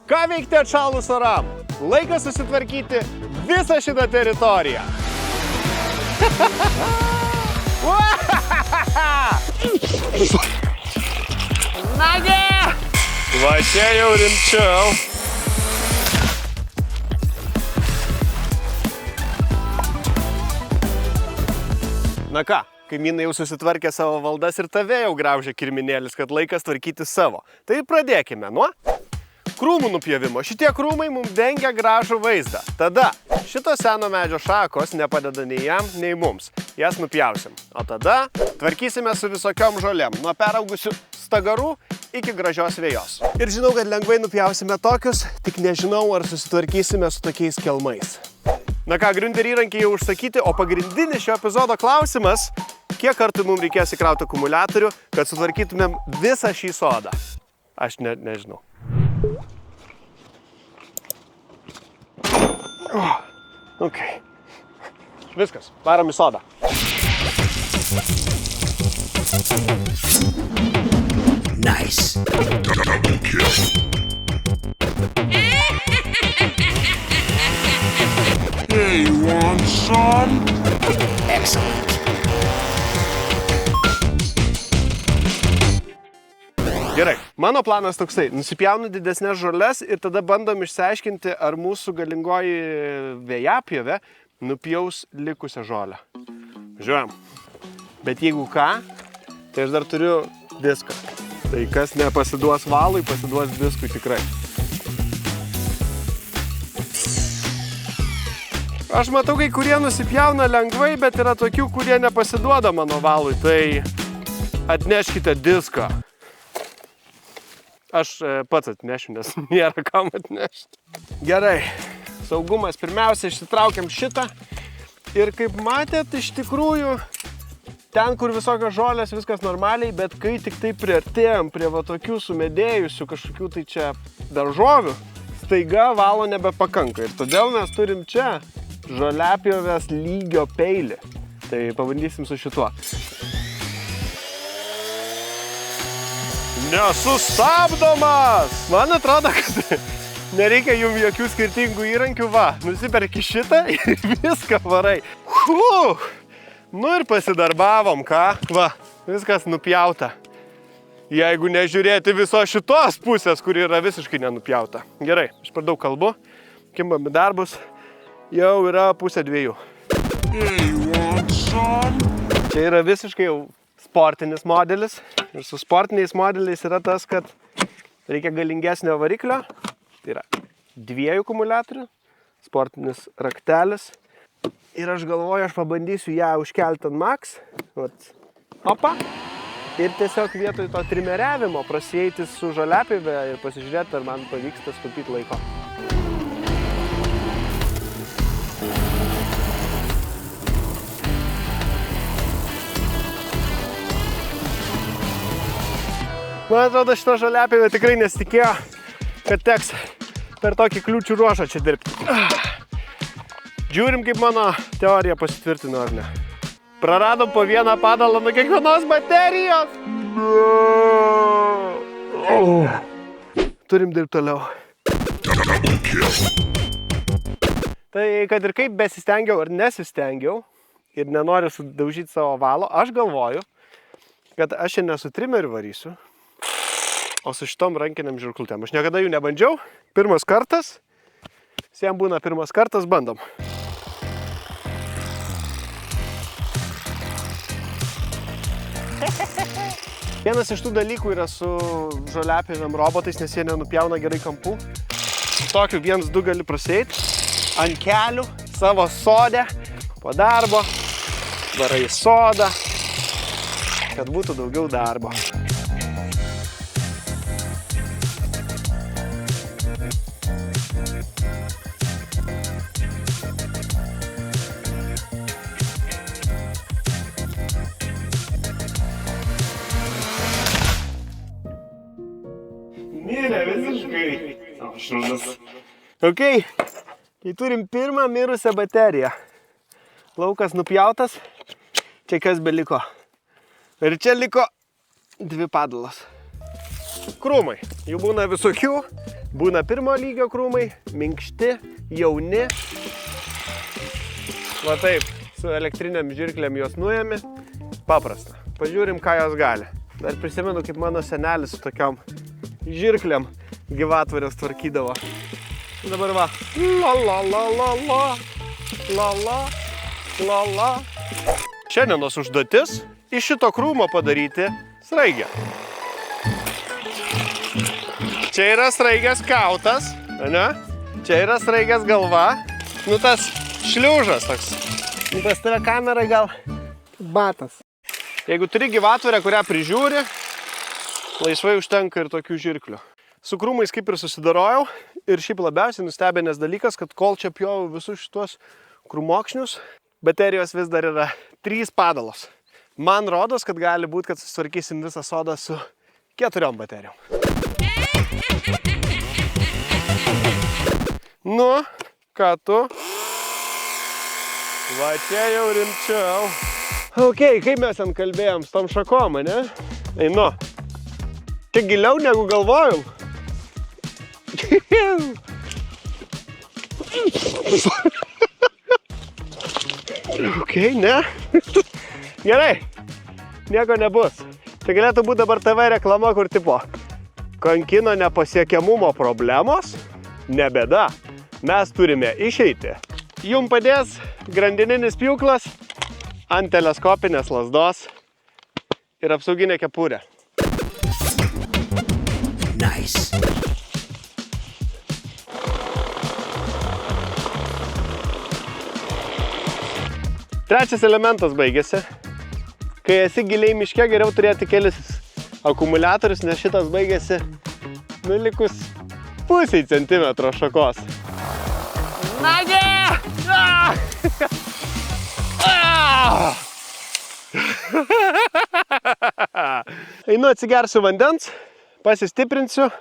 Ką veikti atšalus oram? Laikas susitvarkyti visą šitą teritoriją. Nagi! Va čia jau rimčiau. Na ką, kaimynai jau susitvarkė savo valdas ir tave jau graužia kirminėlis, kad laikas tvarkyti savo. Tai pradėkime nuo krūmų nupjovimo. Šitie krūmai mums dengia gražų vaizdą. Tada šito seno medžio šakos nepadeda nei jam, nei mums. Jas nupjausim. O tada tvarkysime su visokiom žolėm. Nuo peraugusių stagarų iki gražios vėjos. Ir žinau, kad lengvai nupjausime tokius, tik nežinau, ar susitvarkysime su tokiais kelmais. Na ką, Griunter įrankiai jau užsakyti, o pagrindinis šio epizodo klausimas, kiek kartų mums reikės įkrauti akumuliatorių, kad sutvarkytumėm visą šį sodą. Aš nežinau. Ok. Viskas, varom į sodą. Nice. Double kill. Hey, you want some? Excellent. Gerai, mano planas toksai, nusipjaunu didesnės žoles ir tada bandom išsiaiškinti, ar mūsų galingoji vėjapjovė nupjaus likusią žolę. Žiūrėjom. Bet jeigu ką, tai aš dar turiu diską. Tai kas nepasiduos valui, pasiduos diskui tikrai. Aš matau, kai kurie nusipjauna lengvai, bet yra tokių, kurie nepasiduoda mano valui. Tai atneškite diską. Aš pats atnešiu, nes nėra kam atnešti. Gerai, saugumas. Pirmiausia, išsitraukiam šitą. Ir kaip matėt, iš tikrųjų, ten, kur visokios žolės, viskas normaliai, bet kai tik tai priartėjom prie va tokių sumedėjusių kažkokių tai čia daržovių, staiga valo nebepakanka. Ir todėl mes turim čia žoliapjovės lygio peilį. Tai pabandysim su šituo. Nesustabdomas! Man atrodo, kad nereikia jums jokių skirtingų įrankių. Va, nusiperki šitą ir viską varai. Nu ir pasidarbavom, ką? Va, viskas nupjauta. Jeigu nežiūrėti visos šitos pusės, kur yra visiškai nenupjauta. Gerai, aš per daug kalbu. Kimbam į darbus. Jau yra 1:30. Čia yra visiškai jau sportinis modelis. Ir su sportiniais modeliais yra tas, kad reikia galingesnio variklio. Tai yra 2 akumuliatorių, sportinis raktelis. Ir aš galvoju, aš pabandysiu ją užkelti ant max. Vat. Opa. Ir tiesiog vietoj to trimeriavimo prasieiti su žoliapjove ir pasižiūrėti, ar man pavyksta sutaupyti laiko. Man atrodo, šito žoliapjovė tikrai nesitikėjo, kad teks per tokį kliūčių ruožą čia dirbti. Žiūrim, kaip mano teorija pasitvirtino, ar ne. Praradom po vieną padalą nuo kiekvienos baterijos. Turim dirbti toliau. Tai kad ir kaip besistengiau ar nesistengiau ir nenoriu sudaužyti savo valo, aš galvoju, kad aš šiandien su trimeriu varysiu, o su šitom rankiniam žirklutėm. Aš niekada jų nebandžiau. Pirmas kartas. Visiems būna pirmas kartas, bandom. Vienas iš tų dalykų yra su žoliapjovėm robotais, nes jie nenupjauna gerai kampų. Tokiu 1-2 gali prasieiti ant kelių savo sode, po darbo, varai į sodą, kad būtų daugiau darbo. Mirė visiškai. Šūdas. Ok, tai turim pirmą mirusią bateriją. Laukas nupjautas. Čia kas beliko. Ir čia liko 2 padalos. Krūmai. Jų būna visokių. Būna pirmo lygio krūmai, minkšti, jauni. Va taip, su elektriniam žirklėm juos nuėmi. Paprasta. Pažiūrim, ką jos gali. Dar prisimenu, kaip mano senelis su tokiom žirklėm gyvatvorės tvarkydavo. Dabar va. La la la la la. La la la la. Šiandienos užduotis iš šito krūmo padaryti sraigę. Čia yra sraigės kautas, ne? Čia yra sraigės galva. Nu tas šliužas toks. Nu pas tave kamera gal batas. Jeigu turi gyvatvorę, kurią prižiūri, laisvai užtenka ir tokių žirklių. Su krūmais kaip ir susidarojau ir šiaip labiausiai nustebinęs dalykas, kad kol čia pjovau visus šitos krūmokšnius, baterijos vis dar yra 3 padalos. Man rodos, kad gali būti, kad susitvarkysim visą sodą su 4 baterijom. Nu, ką tu? Va čia jau rimčiau. Ok, kaip mes ten kalbėjom su tom šakom, ne? Einu. Čia giliau negu galvojau. Ok, ne? Gerai, nieko nebus. Tai galėtų būti dabar TV reklama, kur tipo kankino nepasiekiamumo problemos, ne bėda, mes turime išeiti. Jums padės grandininis pjūklas ant teleskopinės lazdos ir apsauginė kepurė. Nice. Trečias elementas baigėsi. Kai esi giliai miške, geriau turėti kelis akumuliatorius, nes šitas baigėsi likus pusiai centimetro šakos. Nagi! Einu atsigersiu vandens, pasistiprinsiu,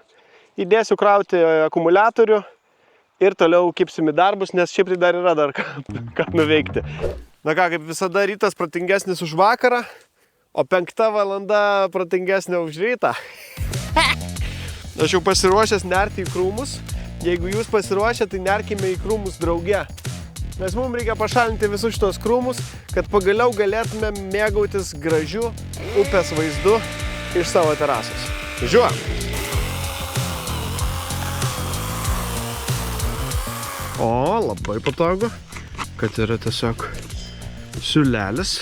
įdėsiu krauti akumuliatorių ir toliau kipsim į darbus, nes šiaip tai dar yra ką nuveikti. Na ką, kaip visada, rytas protingesnis už vakarą, o 5 valanda protingesnė už rytą. Aš jau pasiruošęs nerti į krūmus. Jeigu jūs pasiruošę, tai nerkime į krūmus drauge. Nes mums reikia pašalinti visus šitos krūmus, kad pagaliau galėtume mėgautis gražiu upės vaizdu iš savo terasos. Žiūrėk! O, labai patogu, kad yra tiesiog siūlelis.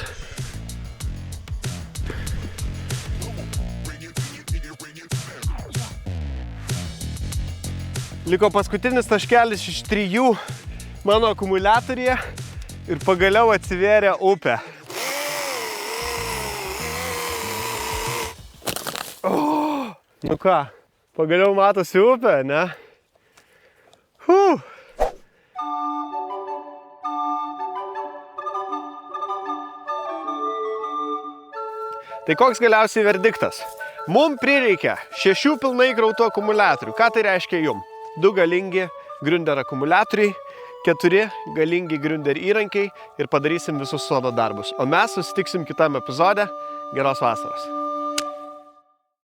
Liko paskutinis taškelis iš 3 mano akumuliatoriuje ir pagaliau atsivėrė upė. Nu ką, pagaliau matosi upė, ne? Tai koks galiausiai verdiktas? Mums prireikia 6 pilnai įkrautų akumuliatorių. Ką tai reiškia jum? 2 galingi Gründer akumuliatoriai, 4 galingi Gründer įrankiai ir padarysim visus sodo darbus. O mes susitiksim kitame epizode. Geros vasaros.